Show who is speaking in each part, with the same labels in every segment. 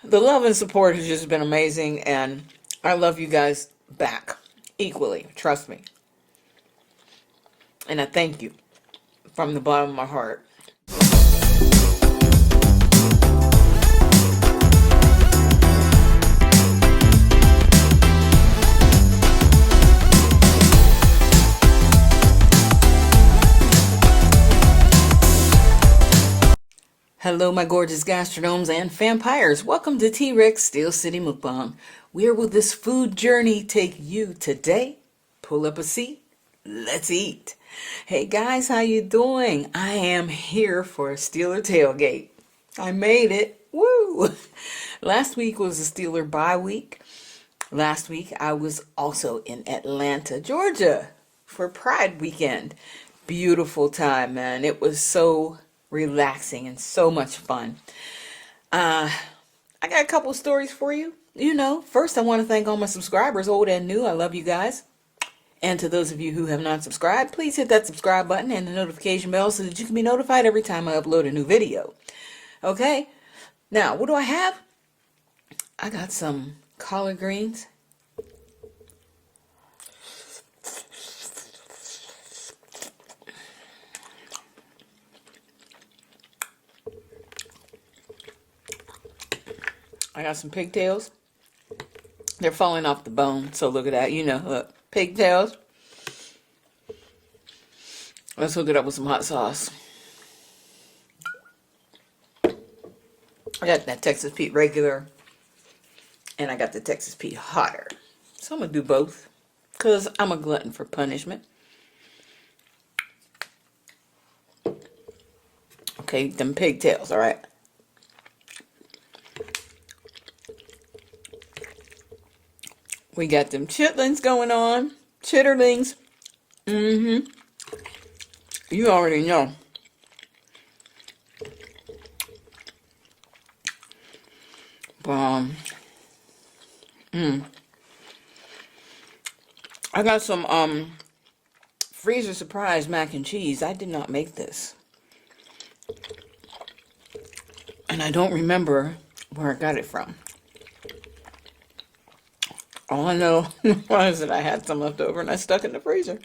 Speaker 1: The love and support has just been amazing, and I love you guys back equally. Trust me. And I thank you from the bottom of my heart. Hello, my gorgeous gastronomes and vampires. Welcome to T-Rex Steel City Mukbang. Where will this food journey take you today? Pull up a seat. Let's eat. Hey guys, how you doing? I am here for a Steeler tailgate. I made it. Woo! Last week was a Steeler bye week. Last week I was also in Atlanta, Georgia for Pride weekend. Beautiful time, man. It was so relaxing and so much fun. I got a couple stories for you. First I want to thank all my subscribers, old and new. I love you guys. And to those of you who have not subscribed, please hit that subscribe button and the notification bell so that you can be notified every time I upload a new video. Okay? Now, what do I have? I got some collard greens. I got some pigtails. They're falling off the bone, so look at that. Look, pigtails. Let's hook it up with some hot sauce. I got that Texas Pete regular, and I got the Texas Pete hotter. So I'm going to do both, because I'm a glutton for punishment. Okay, them pigtails, all right? We got them chitlings going on. Chitterlings. You already know. I got some freezer surprise mac and cheese. I did not make this. And I don't remember where I got it from. All I know was that I had some left over and I stuck it in the freezer.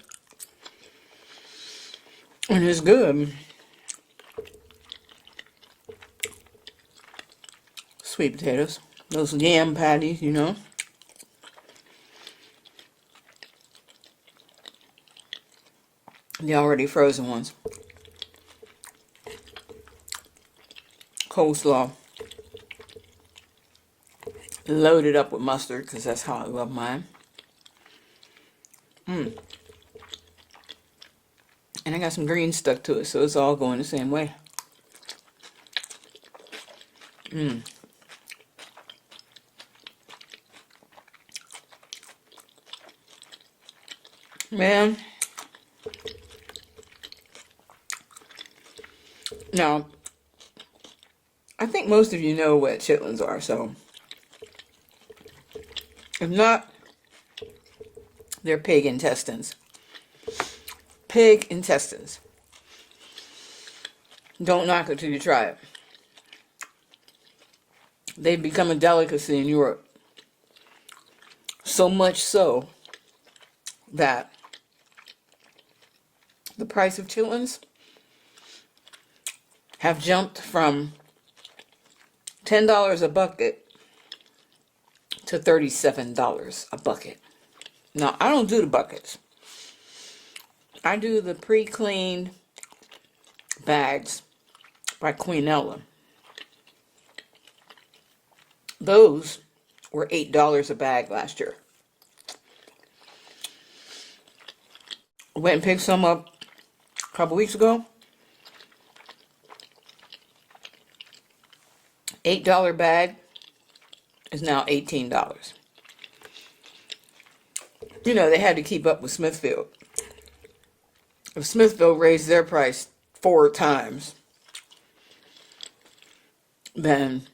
Speaker 1: And it's good. Sweet potatoes. Those yam patties, The already frozen ones. Coleslaw. Loaded up with mustard, because that's how I love mine. And I got some greens stuck to it, so it's all going the same way. Man. Now, I think most of you know what chitlins are, so if not, they're pig intestines. Pig intestines. Don't knock it till you try it. They've become a delicacy in Europe. So much so that the price of chitlins have jumped from $10 a bucket to $37 a bucket. Now, I don't do the buckets. I do the pre-cleaned bags by Queenella. Those were $8 a bag last year. Went and picked some up a couple weeks ago. $8 bag is now $18. They had to keep up with Smithfield. If Smithfield raised their price 4 times, then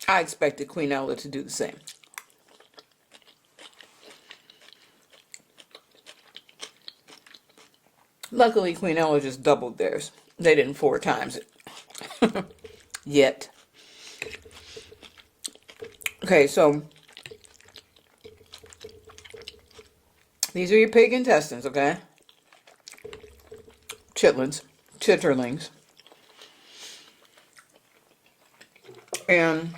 Speaker 1: I expected Queenella to do the same. Luckily, Queenella just doubled theirs. They didn't 4 times it. Yet. Okay, so these are your pig intestines, okay? Chitterlings. And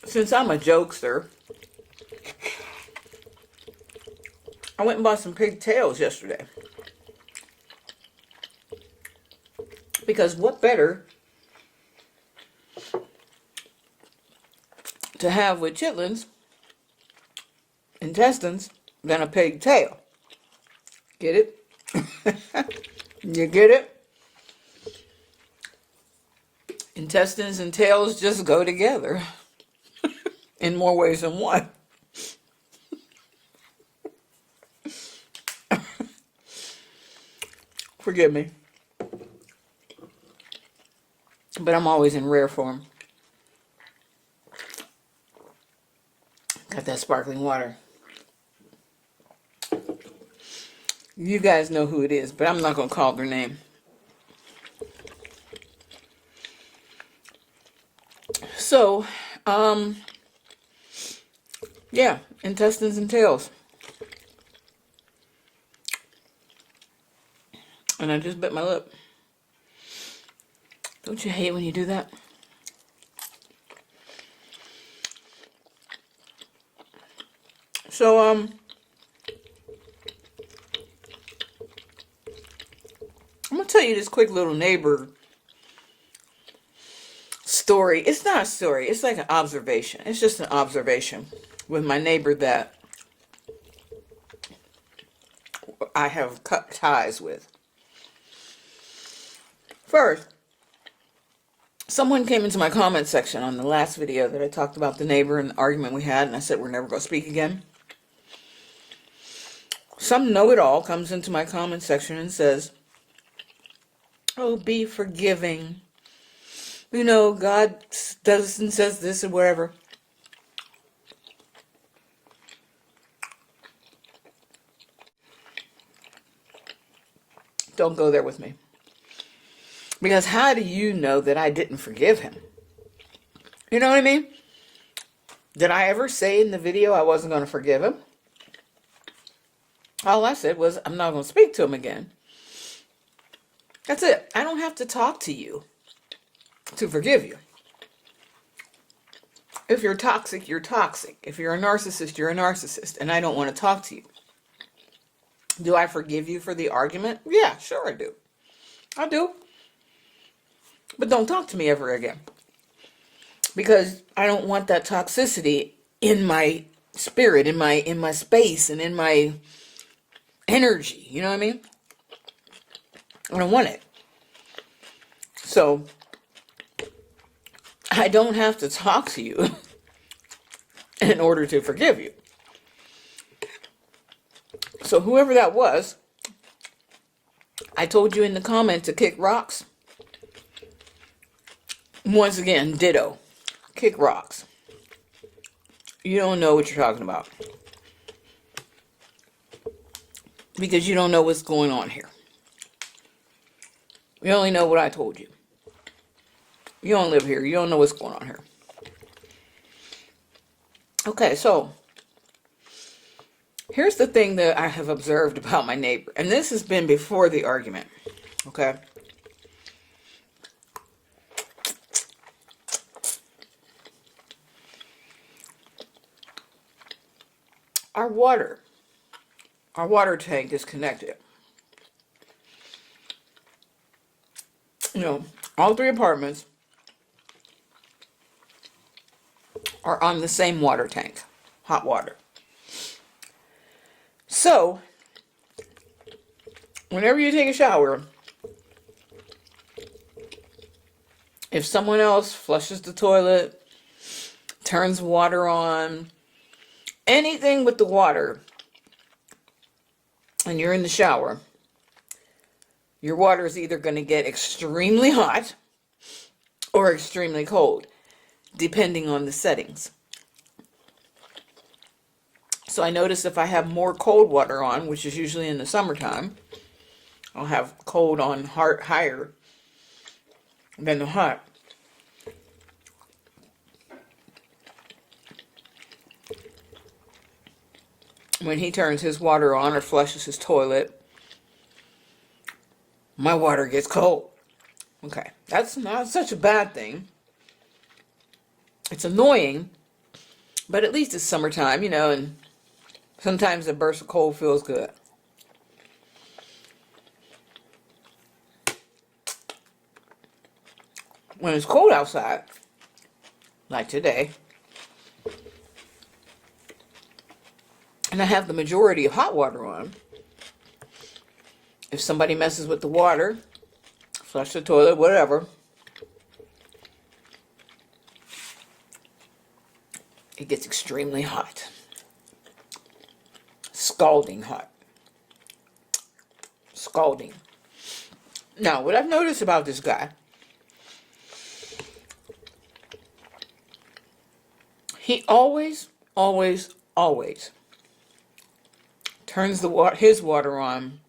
Speaker 1: since I'm a jokester, I went and bought some pigtails yesterday. Because what better to have with chitlins intestines than a pigtail? Get it? You get it? Intestines and tails just go together in more ways than one. Forgive me. But I'm always in rare form. Got that sparkling water. You guys know who it is, but I'm not going to call their name. So, yeah, intestines and tails. And I just bit my lip. Don't you hate when you do that? So, I'm going to tell you this quick little neighbor story. It's not a story. It's like an observation. It's just an observation with my neighbor that I have cut ties with. First, someone came into my comment section on the last video that I talked about the neighbor and the argument we had, and I said we're never going to speak again. Some know-it-all comes into my comment section and says, oh, be forgiving. You know, God does and says this or whatever. Don't go there with me. Because how do you know that I didn't forgive him? You know what I mean? Did I ever say in the video I wasn't going to forgive him? All I said was, I'm not going to speak to him again. That's it. I don't have to talk to you to forgive you. If you're toxic, you're toxic. If you're a narcissist, you're a narcissist. And I don't want to talk to you. Do I forgive you for the argument? Yeah, sure I do. I do. But don't talk to me ever again. Because I don't want that toxicity in my spirit, in my space, and in my energy. You know what I mean? I don't want it. So, I don't have to talk to you in order to forgive you. So whoever that was, I told you in the comment to kick rocks. Once again, ditto. Kick rocks. You don't know what you're talking about. Because you don't know what's going on here. You only know what I told you. You don't live here. You don't know what's going on here. Okay, so here's the thing that I have observed about my neighbor. And this has been before the argument. Okay? Our water tank is connected. You know, all three apartments are on the same water tank, hot water. So, whenever you take a shower, if someone else flushes the toilet, turns water on, anything with the water, and you're in the shower, your water is either going to get extremely hot or extremely cold, depending on the settings. So I notice if I have more cold water on, which is usually in the summertime, I'll have cold on higher than the hot. when he turns his water on or flushes his toilet, my water gets cold. Okay, that's not such a bad thing. It's annoying, but at least it's summertime, and sometimes a burst of cold feels good. When it's cold outside, like today, and I have the majority of hot water on, if somebody messes with the water, flush the toilet, whatever, it gets extremely hot. Scalding hot. Scalding. Now, what I've noticed about this guy, he always turns his water on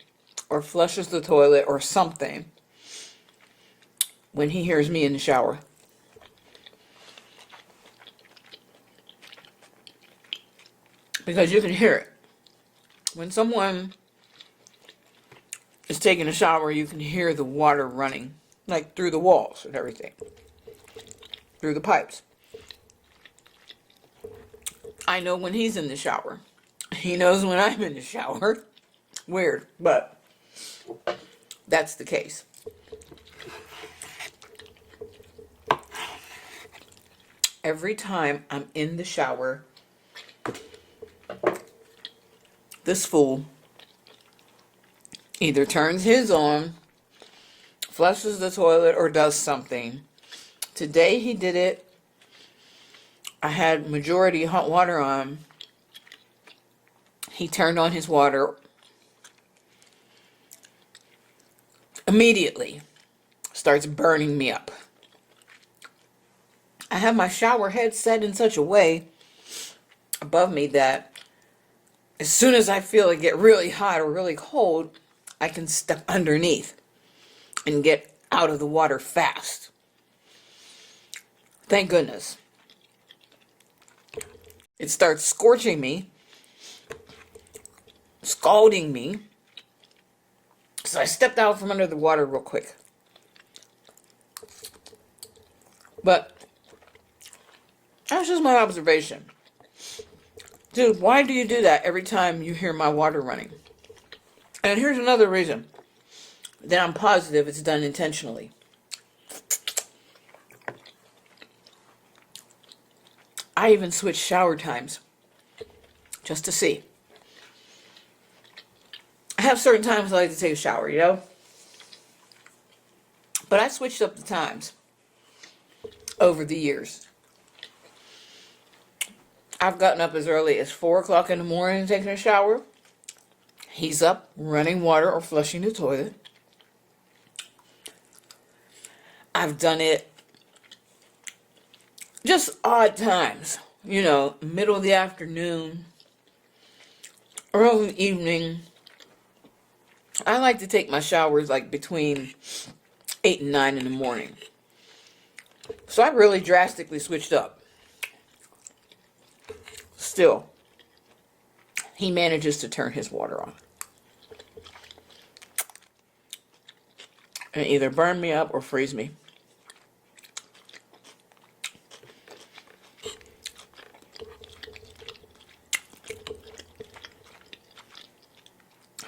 Speaker 1: or flushes the toilet or something when he hears me in the shower. Because you can hear it. When someone is taking a shower, you can hear the water running, like through the walls and everything, through the pipes. I know when he's in the shower. He knows when I'm in the shower. Weird, but that's the case. Every time I'm in the shower, this fool either turns his on, flushes the toilet, or does something. Today he did it. I had majority hot water on. He turned on his water. Immediately starts burning me up. I have my shower head set in such a way above me that as soon as I feel it get really hot or really cold, I can step underneath and get out of the water fast. Thank goodness. It starts scorching me, scalding me. So I stepped out from under the water real quick. But that's just my observation. Dude, why do you do that every time you hear my water running? And here's another reason that I'm positive it's done intentionally. I even switched shower times just to see. I have certain times I like to take a shower, But I switched up the times over the years. I've gotten up as early as 4 o'clock in the morning taking a shower. He's up running water or flushing the toilet. I've done it just odd times, middle of the afternoon, early evening. I like to take my showers like between 8 and 9 in the morning. So I really drastically switched up. Still, he manages to turn his water on. And either burn me up or freeze me.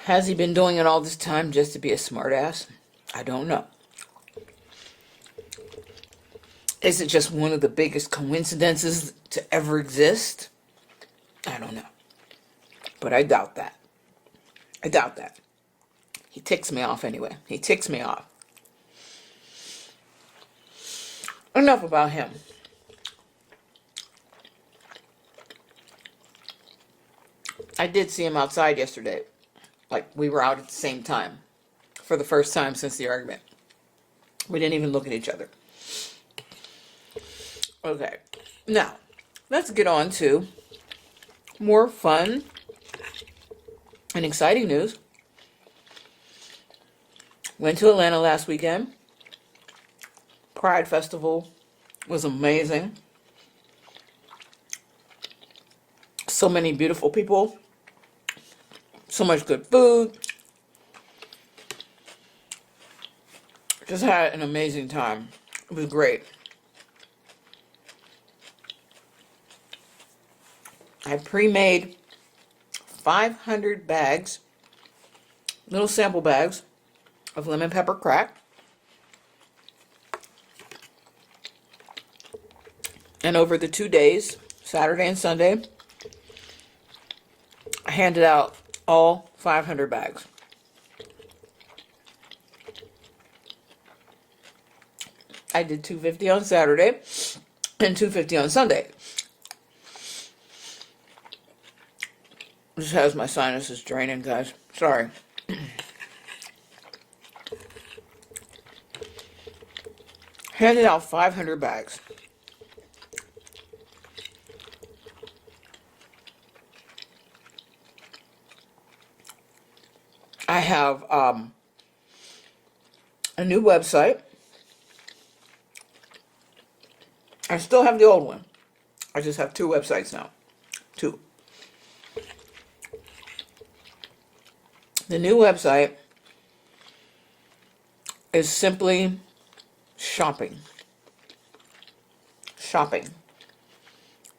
Speaker 1: Has he been doing it all this time just to be a smartass? I don't know. Is it just one of the biggest coincidences to ever exist? I don't know. But I doubt that. I doubt that. He ticks me off anyway. He ticks me off. Enough about him. I did see him outside yesterday. Like, we were out at the same time. For the first time since the argument. We didn't even look at each other. Okay. Now, let's get on to more fun and exciting news. Went to Atlanta last weekend. Pride Festival was amazing. So many beautiful people So much good food. Just had an amazing time. It was great. I pre-made 500 bags, little sample bags of lemon pepper crack. And over the 2 days, Saturday and Sunday, I handed out all 500 bags. I did $2.50 on Saturday and $2.50 on Sunday. This has my sinuses draining, guys. Sorry. Handed out 500 bags. I have a new website. I still have the old one. I just have 2 websites now. 2. The new website is simply shopping. Shopping.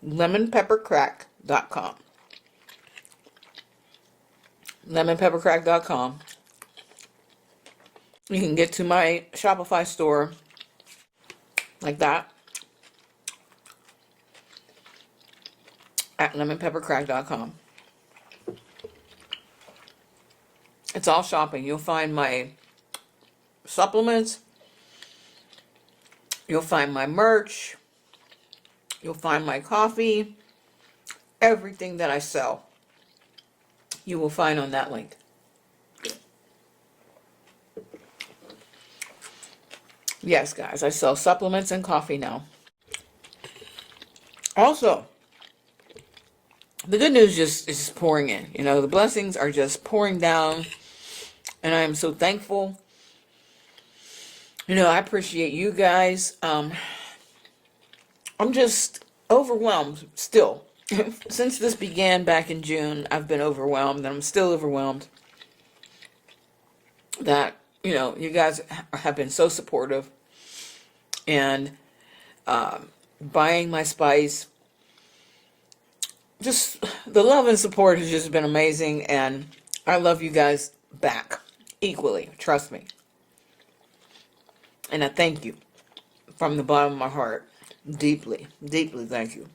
Speaker 1: LemonPepperCrack.com. LemonPepperCrack.com. You can get to my Shopify store like that at LemonPepperCrack.com. It's all shopping. You'll find my supplements. You'll find my merch. You'll find my coffee. Everything that I sell, you will find on that link. Yes, guys, I sell supplements and coffee now. Also, the good news is just pouring in. You know, the blessings are just pouring down. And I am so thankful. You know, I appreciate you guys. I'm just overwhelmed still. Since this began back in June, I've been overwhelmed. And I'm still overwhelmed. That, you know, you guys have been so supportive. And buying my spice. Just the love and support has just been amazing. And I love you guys back. Equally, trust me. And I thank you from the bottom of my heart. Deeply, deeply thank you.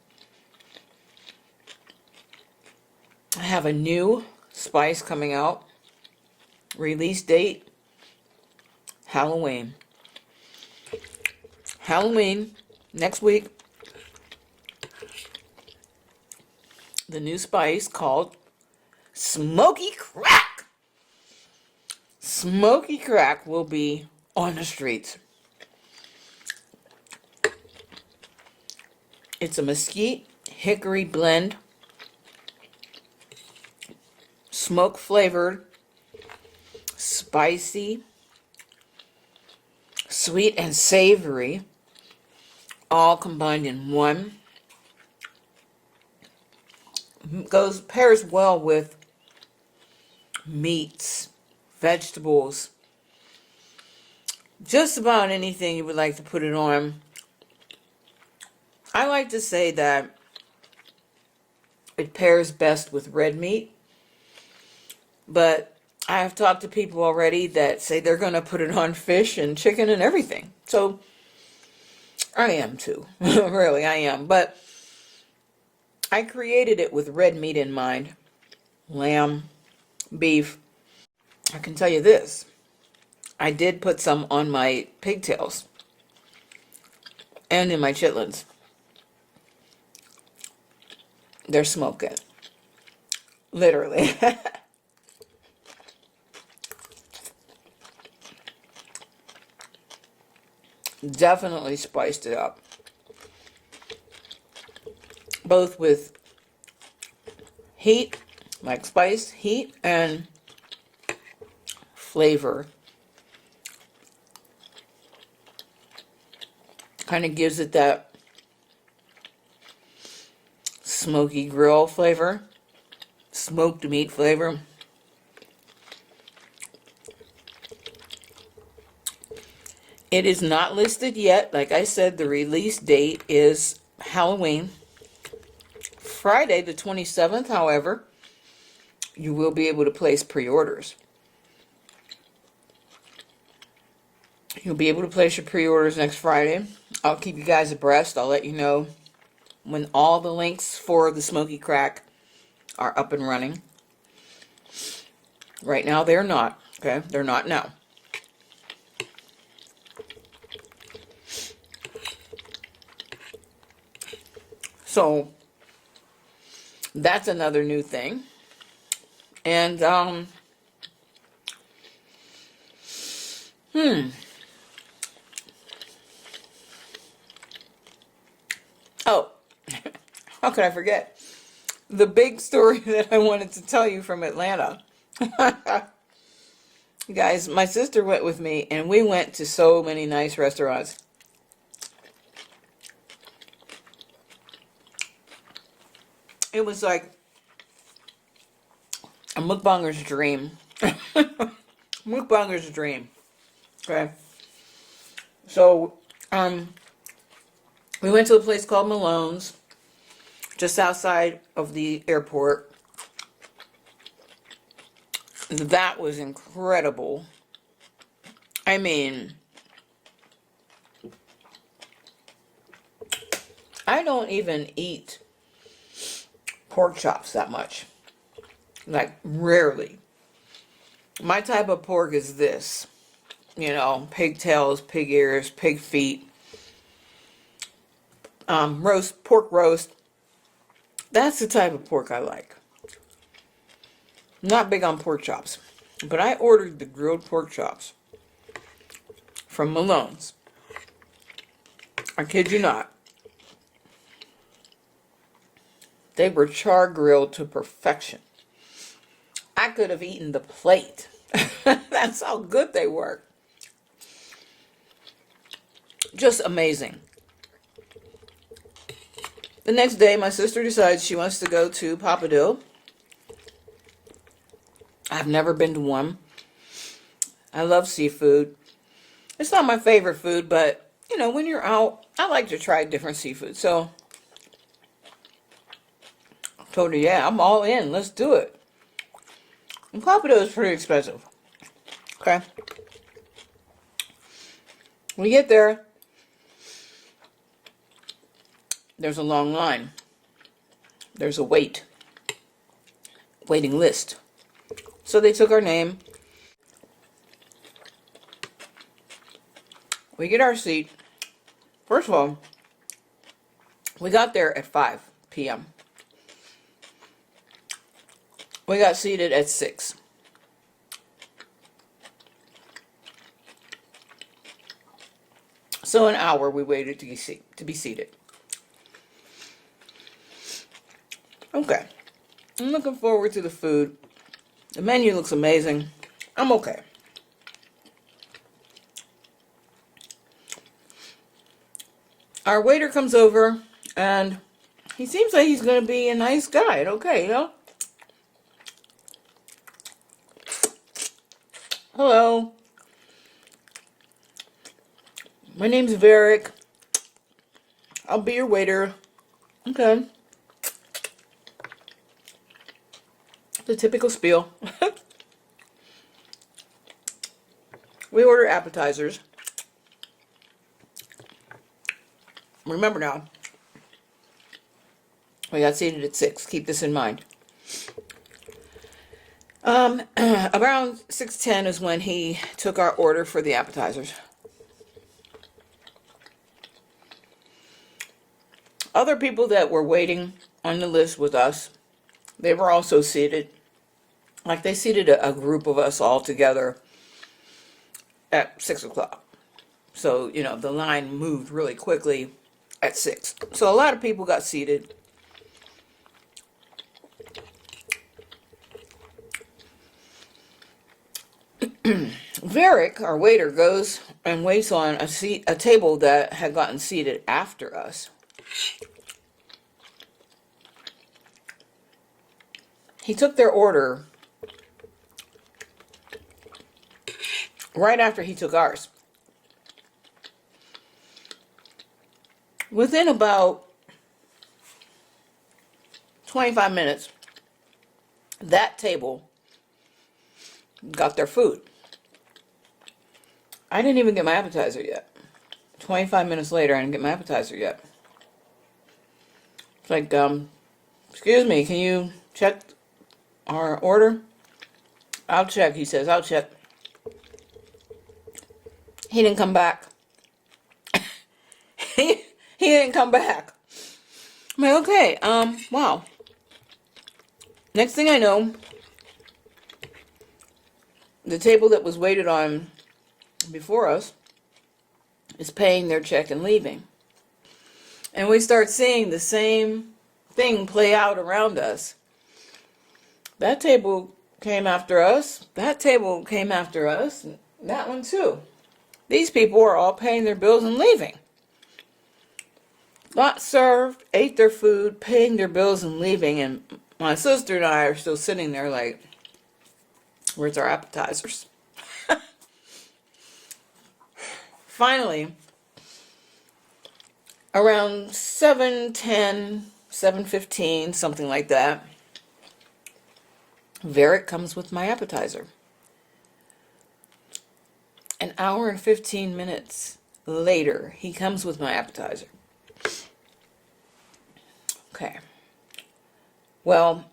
Speaker 1: I have a new spice coming out. Release date, Halloween. Halloween, next week. The new spice called Smokey Crack. Smokey Crack will be on the streets. It's a mesquite hickory blend, smoke flavored, spicy, sweet and savory, all combined in one. Pairs well with meats, vegetables, just about anything you would like to put it on. I like to say that it pairs best with red meat, but I have talked to people already that say they're going to put it on fish and chicken and everything. So I am too. Really, I am. But I created it with red meat in mind. Lamb, beef. I can tell you this. I did put some on my pigtails and in my chitlings. They're smoking. Literally. Definitely spiced it up. Both with heat, like spice, heat, and flavor. Kind of gives it that smoky grill flavor, smoked meat flavor. It is not listed yet. Like I said, the release date is Halloween. Friday the 27th, however, you will be able to place pre-orders. You'll be able to place your pre-orders next Friday. I'll keep you guys abreast. I'll let you know when all the links for the Smokey Crack are up and running. Right now, they're not. Okay? They're not now. So, that's another new thing. And, oh, how could I forget? The big story that I wanted to tell you from Atlanta. Guys, my sister went with me, and we went to so many nice restaurants. It was like a mukbanger's dream. Mukbanger's dream. Okay. So, we went to a place called Malones, just outside of the airport. That was incredible. I mean, I don't even eat pork chops that much. Like, rarely. My type of pork is this. You know, pigtails, pig ears, pig feet, pork roast. That's the type of pork I like. Not big on pork chops. But I ordered the grilled pork chops from Malone's. I kid you not. They were char grilled to perfection. I could have eaten the plate. That's how good they were. Just amazing. The next day, my sister decides she wants to go to Papadil. I've never been to one. I love seafood. It's not my favorite food, but, you know, when you're out, I like to try different seafood. So, I told her, yeah, I'm all in. Let's do it. And Papadil is pretty expensive. Okay. We get there. There's a long line. There's a waiting list. So they took our name. We get our seat. First of all, we got there at 5 p.m. We got seated at 6. So an hour we waited to be seated. Okay. I'm looking forward to the food. The menu looks amazing. I'm okay. Our waiter comes over, and he seems like he's going to be a nice guy. Okay, you know? Hello. My name's Varick. I'll be your waiter. Okay. The typical spiel. We order appetizers. Remember now, we got seated at 6. Keep this in mind. Around 6:10 is when he took our order for the appetizers. Other people that were waiting on the list with us, they were also seated. Like, they seated a group of us all together at 6 o'clock. So, you know, the line moved really quickly at 6. So a lot of people got seated. Varick, our waiter, goes and waits on a table that had gotten seated after us. He took their order right after he took ours. Within about 25 minutes, that table got their food. I didn't even get my appetizer yet. 25 minutes later, I didn't get my appetizer yet. It's like, excuse me, can you check our order? I'll check, he says, I'll check. He didn't come back. he didn't come back. I'm like, okay, wow. Next thing I know, the table that was waited on before us is paying their check and leaving. And we start seeing the same thing play out around us. That table came after us. That table came after us. And that one too. These people are all paying their bills and leaving. Got served, ate their food, paying their bills and leaving. And my sister and I are still sitting there like, where's our appetizers? Finally, around 7:10, 7:15, something like that, Varick comes with my appetizer. An hour and 15 minutes later, he comes with my appetizer. Okay. Well,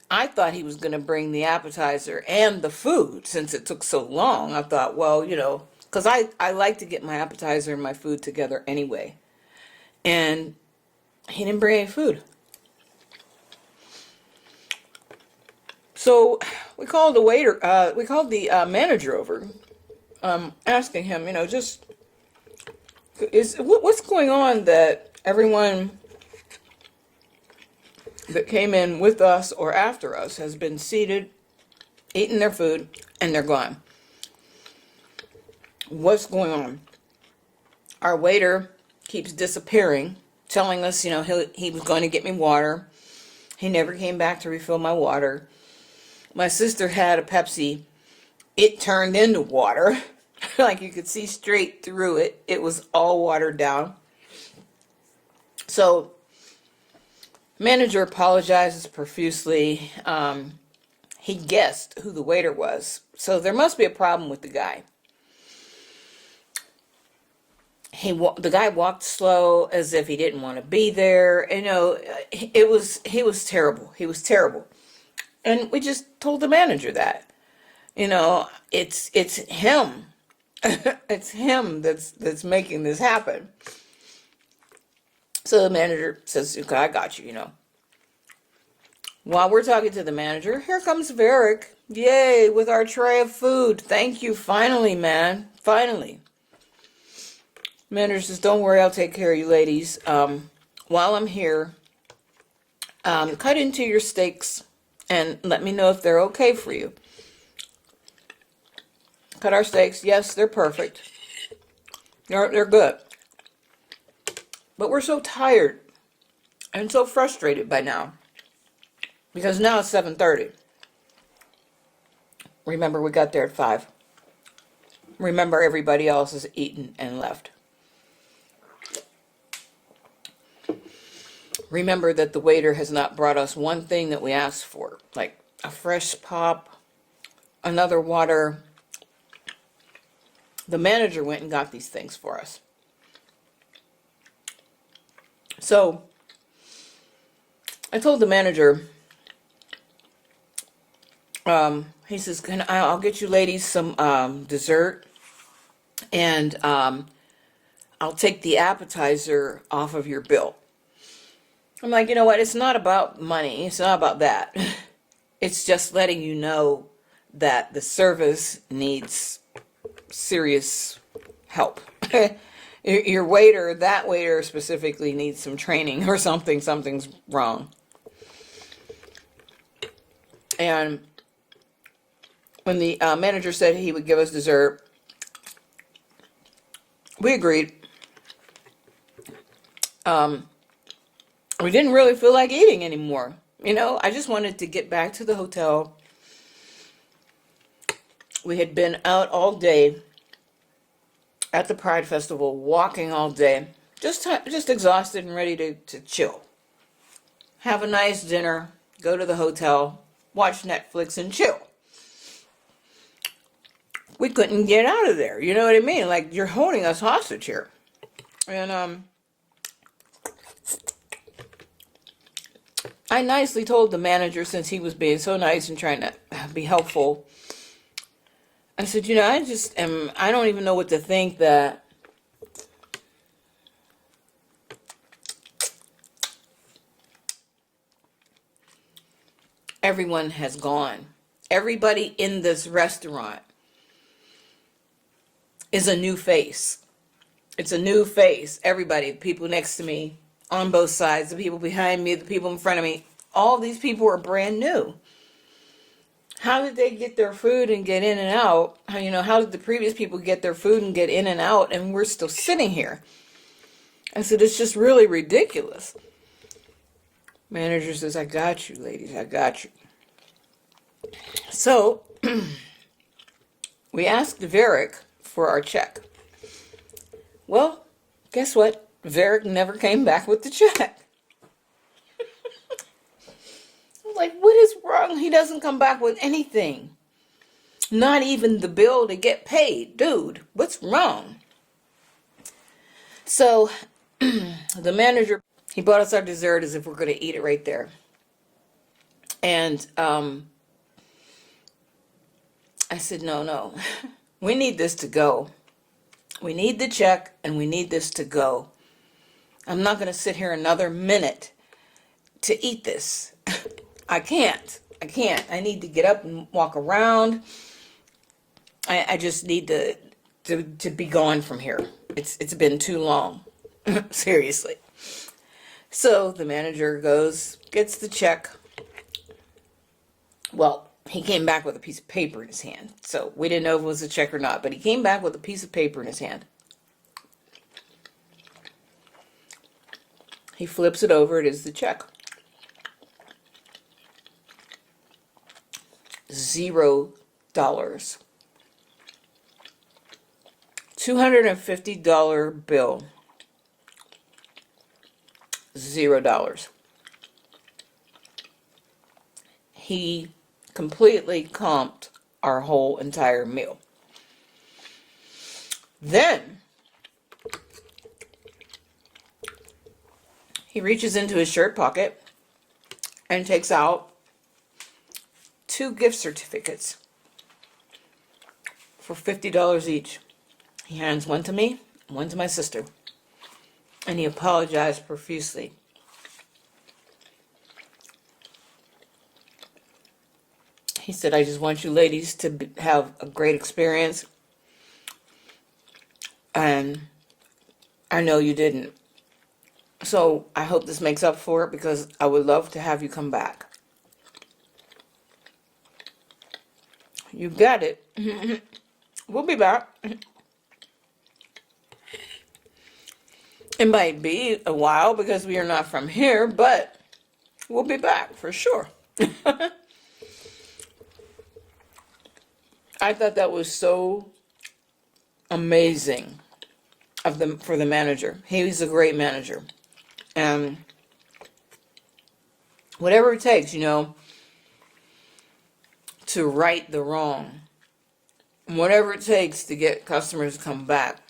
Speaker 1: I thought he was going to bring the appetizer and the food since it took so long. I thought, well, you know, because I like to get my appetizer and my food together anyway. And he didn't bring any food. So we called the waiter, we called the manager over, asking him, you know, just, what's going on that everyone that came in with us or after us has been seated, eating their food, and they're gone. What's going on? Our waiter keeps disappearing, telling us, you know, he was going to get me water. He never came back to refill my water. My sister had a Pepsi. It turned into water. Like you could see straight through it. It was all watered down. So, manager apologizes profusely. He guessed who the waiter was. So there must be a problem with the guy. The guy walked slow as if he didn't want to be there. You know, he was terrible. He was terrible. And we just told the manager that. You know, it's him. It's him that's making this happen. So the manager says, okay, I got you, you know. While we're talking to the manager, here comes Varick. Yay, with our tray of food. Thank you, finally, man. Finally. Manager says, don't worry, I'll take care of you ladies. While I'm here, cut into your steaks and let me know if they're okay for you. Cut our steaks. Yes, they're perfect. They're good. But we're so tired and so frustrated by now. Because now it's 7:30. Remember, we got there at 5. Remember, everybody else has eaten and left. Remember that the waiter has not brought us one thing that we asked for. Like a fresh pop, another water. The manager went and got these things for us. So, I told the manager, he says, I'll get you ladies some dessert, and I'll take the appetizer off of your bill. I'm like, you know what, it's not about money, it's not about that. It's just letting you know that the service needs serious help. Your waiter, that waiter specifically needs some training or something. Something's wrong. And when the manager said he would give us dessert, we agreed. We didn't really feel like eating anymore. You know, I just wanted to get back to the hotel. We had been out all day at the Pride Festival, walking all day. just exhausted and ready to chill. Have a nice dinner, go to the hotel, watch Netflix and chill. We couldn't get out of there. You know what I mean? Like, you're holding us hostage here. And I nicely told the manager, since he was being so nice and trying to be helpful, I said, you know, I don't even know what to think that everyone has gone. Everybody in this restaurant is a new face. It's a new face. Everybody, the people next to me, on both sides, the people behind me, the people in front of me, all these people are brand new. How did they get their food and get in and out? How did the previous people get their food and get in and out, and we're still sitting here? I said, it's just really ridiculous. Manager says, I got you, ladies, I got you. So, we asked Varick for our check. Well, guess what? Varick never came back with the check. I was like, what is wrong? He doesn't come back with anything. Not even the bill to get paid. Dude, what's wrong? So, the manager, he bought us our dessert as if we're going to eat it right there. And I said, no. We need this to go. We need the check, and we need this to go. I'm not going to sit here another minute to eat this. I can't. I need to get up and walk around. I just need to be gone from here. It's been too long. Seriously. So the manager goes, gets the check. Well, he came back with a piece of paper in his hand. So we didn't know if it was a check or not, but he came back with a piece of paper in his hand. He flips it over. It is the check. $0. $250 bill. $0. He completely comped our whole entire meal. Then he reaches into his shirt pocket and takes out 2 gift certificates for $50 each. He hands one to me, one to my sister, and he apologized profusely. He said, I just want you ladies to have a great experience. And I know you didn't. So I hope this makes up for it, because I would love to have you come back. You got it. We'll be back. It might be a while because we are not from here, but we'll be back for sure. I thought that was so amazing for the manager. He's a great manager. And whatever it takes, to right the wrong. Whatever it takes to get customers to come back.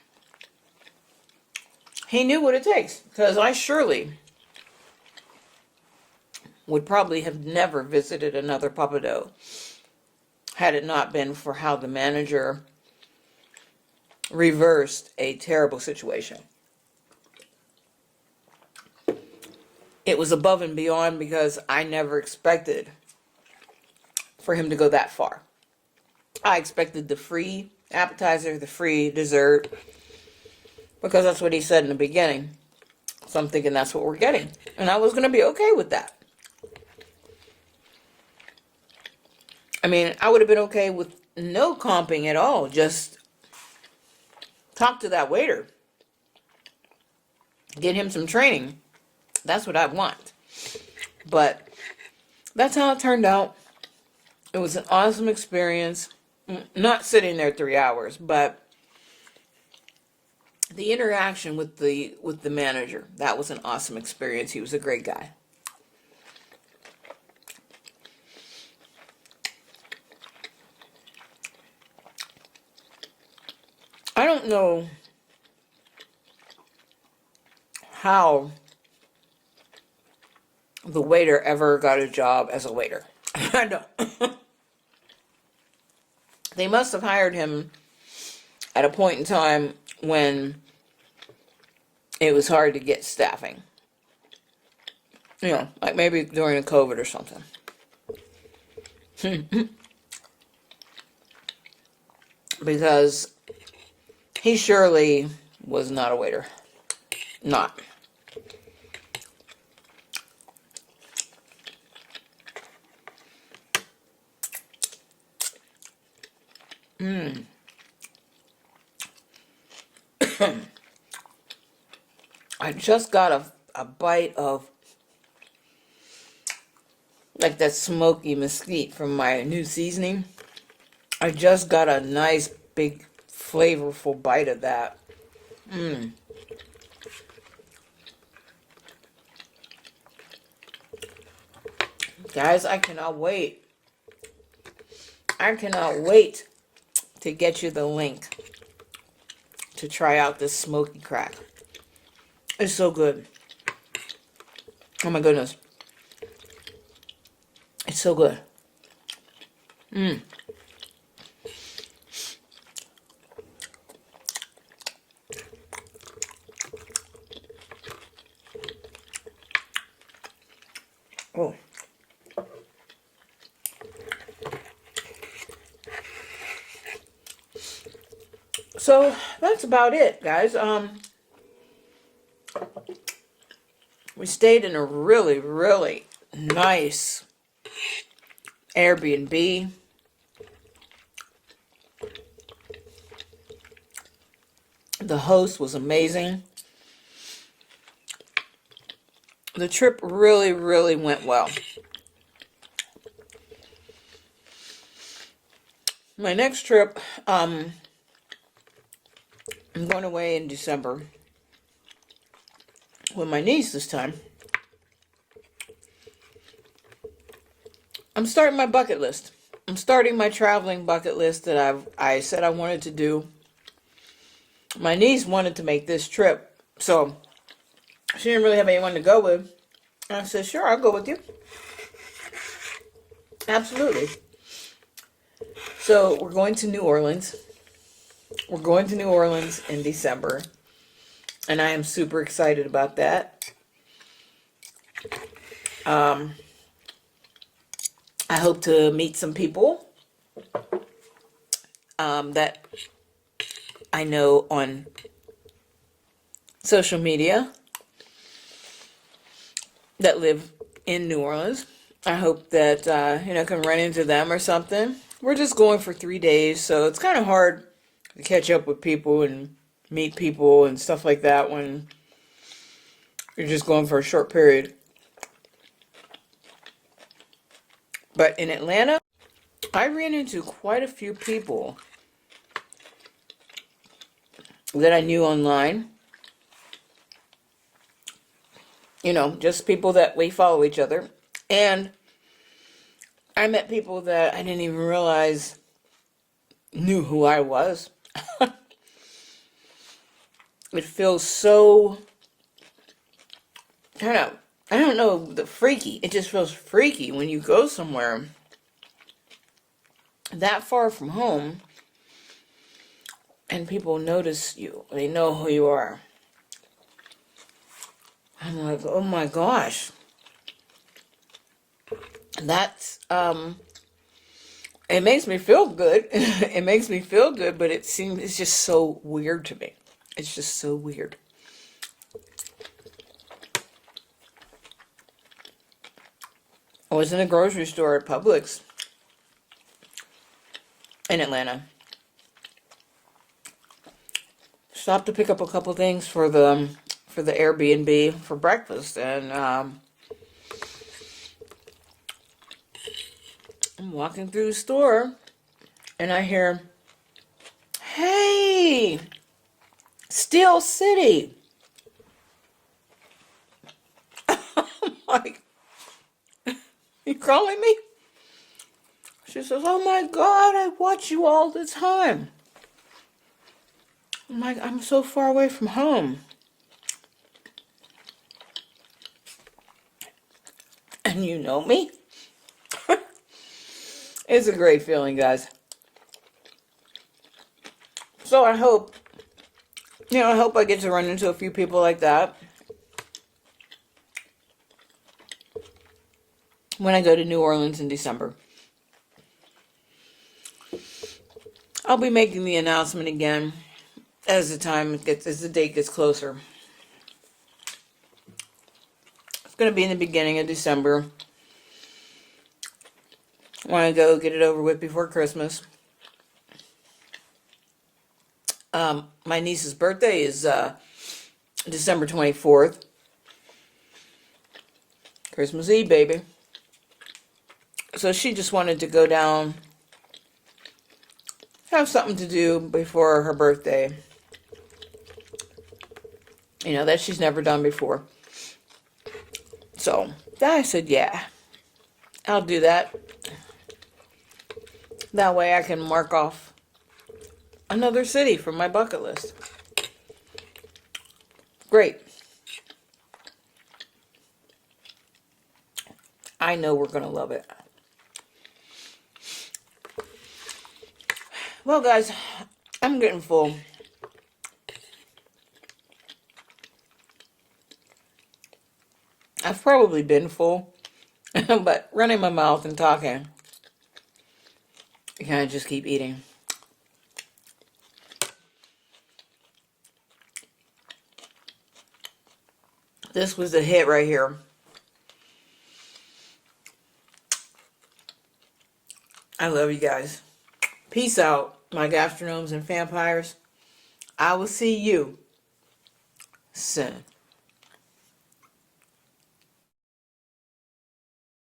Speaker 1: He knew what it takes, because I surely would probably have never visited another Papado had it not been for how the manager reversed a terrible situation. It was above and beyond, because I never expected for him to go that far. I expected the free appetizer, the free dessert, because that's what he said in the beginning. So I'm thinking that's what we're getting. And I was going to be okay with that. I mean, I would have been okay with no comping at all. Just talk to that waiter. Get him some training. That's what I want. But that's how it turned out. It was an awesome experience. Not sitting there 3 hours, but the interaction with the manager, that was an awesome experience. He was a great guy. I don't know how the waiter ever got a job as a waiter. I don't. They must have hired him at a point in time when it was hard to get staffing. You know, like maybe during the COVID or something. Because he surely was not a waiter. Not. I just got a bite of like that Smoky Mosquite from my new seasoning. I just got a nice big flavorful bite of that. Guys, I cannot wait. I cannot wait to get you the link to try out this Smokey Crack. It's so good. Oh my goodness. It's so good. Oh. So that's about it, guys. We stayed in a really, really nice Airbnb. The host was amazing. The trip really, really went well. My next trip, I'm going away in December with my niece this time. I'm starting my bucket list. I'm starting my traveling bucket list that I said I wanted to do. My niece wanted to make this trip, so she didn't really have anyone to go with. And I said, sure, I'll go with you. Absolutely. So we're going to New Orleans. We're going to New Orleans in December. And I am super excited about that. I hope to meet some people that I know on social media that live in New Orleans. I hope that, can run into them or something. We're just going for 3 days, so it's kind of hard to catch up with people and meet people and stuff like that when you're just going for a short period. But in Atlanta, I ran into quite a few people that I knew online. You know, just people that we follow each other. And I met people that I didn't even realize knew who I was. It feels so kind of, I don't know, the freaky. It just feels freaky when you go somewhere that far from home and people notice you. They know who you are. I'm like, oh my gosh. That's, it makes me feel good. It makes me feel good, but it's just so weird to me. It's just so weird. I was in a grocery store at Publix in Atlanta. Stopped to pick up a couple things for the Airbnb for breakfast, and I'm walking through the store, and I hear, "Hey, Steel City. Like, you calling me? She says, oh my God, I watch you all the time. I'm like, I'm so far away from home. And you know me? It's a great feeling, guys. So I hope, I hope I get to run into a few people like that when I go to New Orleans in December. I'll be making the announcement again as the date gets closer. It's going to be in the beginning of December. I want to go get it over with before Christmas. My niece's birthday is December 24th. Christmas Eve, baby. So she just wanted to go down, have something to do before her birthday. That she's never done before. So I said, yeah, I'll do that. That way I can mark off another city from my bucket list. Great. I know we're going to love it. Well, guys, I'm getting full. I've probably been full, but running my mouth and talking, I kind of just keep eating. This was a hit right here. I love you guys. Peace out, my gastronomes and vampires. I will see you soon.